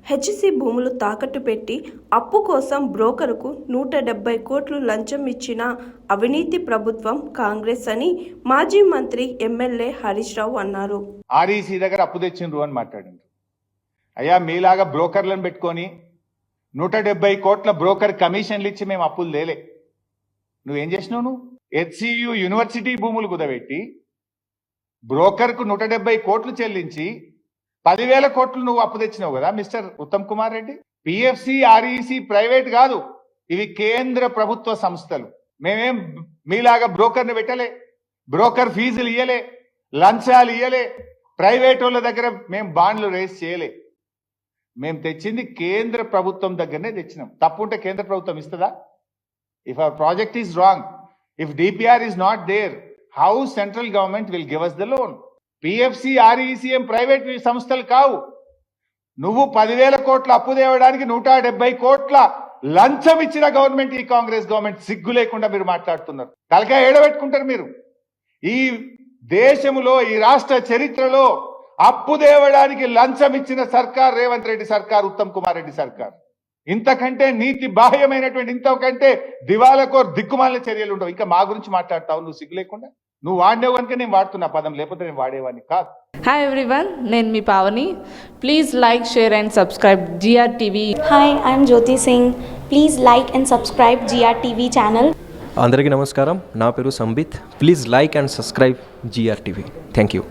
HC భూములు తాకట్టు పెట్టి అప్పు కోసం బ్రోకర్కు 170 కోట్లు లంచం ఇచ్చిన అవినీతి ప్రభుత్వం కాంగ్రెస్ అని మాజీ మంత్రి ఎమ్మెల్యే హరీష్ రావు అన్నారు. ఆర్ఈసీ దగ్గర అప్పు తెచ్చిండ్రు అని మాట్లాడిండ్రు. అయ్యా, మీలాగా బ్రోకర్లను పెట్టుకొని 170 కోట్ల బ్రోకర్ కమిషన్లు ఇచ్చి మేము అప్పులు లేలే. నువ్వేం చేసినావు? నువ్వు హెచ్సియు యూనివర్సిటీ భూములు కుదబెట్టి బ్రోకర్కు 170 కోట్లు చెల్లించి 10,000 కోట్లు నువ్వు అప్పు తెచ్చినావు కదా mister Uttam Kumar Reddy. PFC, REC private కాదు, ఇవి కేంద్ర ప్రభుత్వ సంస్థలు. మేమేం మీలాగా బ్రోకర్ని పెట్టలే, బ్రోకర్ ఫీజులు ఇయ్యలే, లంచాలు ఇయ్యలే, ప్రైవేట్ వాళ్ళ దగ్గర మేము బాండ్లు రేస్ చేయలే. మేము తెచ్చింది కేంద్ర ప్రభుత్వం దగ్గరనే తెచ్చినాం. తప్పు ఉంటే కేంద్ర ప్రభుత్వం ఇస్తుందా? If our project is wrong, if DPR is not there, how central government will give us the loan? PFC, ఆర్ఈసిఎం ప్రైవేట్ సంస్థలు కావు. నువ్వు 10,000 కోట్ల అప్పు తేవడానికి 170 కోట్ల లంచం ఇచ్చిన గవర్నమెంట్ ఈ కాంగ్రెస్ గవర్నమెంట్. సిగ్గు లేకుండా మీరు మాట్లాడుతున్నారు. తలకాయ ఏడబెట్టుకుంటారు మీరు. ఈ దేశంలో, ఈ రాష్ట్ర చరిత్రలో అప్పు తేవడానికి లంచం ఇచ్చిన సర్కార్ రేవంత్ రెడ్డి సర్కార్, ఉత్తమ్ కుమార్ రెడ్డి సర్కార్. ఇంతకంటే నీతి బాహ్యమైనటువంటి, ఇంతకంటే దివాలకోర్ దిక్కుమాలిన చర్యలు ఉండవు. ఇంకా మా గురించి మాట్లాడతావు నువ్వు సిగ్గు లేకుండా? నువ్వు వాడినావు కనుక నేను వాడుతున్నా పదం, లేకపోతే నేను వాడేవాడిని కాదు. హాయ్ ఎవ్రీవన్, నేను మీ Pavani. Please like, share and subscribe GRTV. Hi, I'm Jyoti Singh. Please like and subscribe GRTV channel. అందరికీ నమస్కారం, నా పేరు Sambit. Please like and subscribe GRTV. Thank you.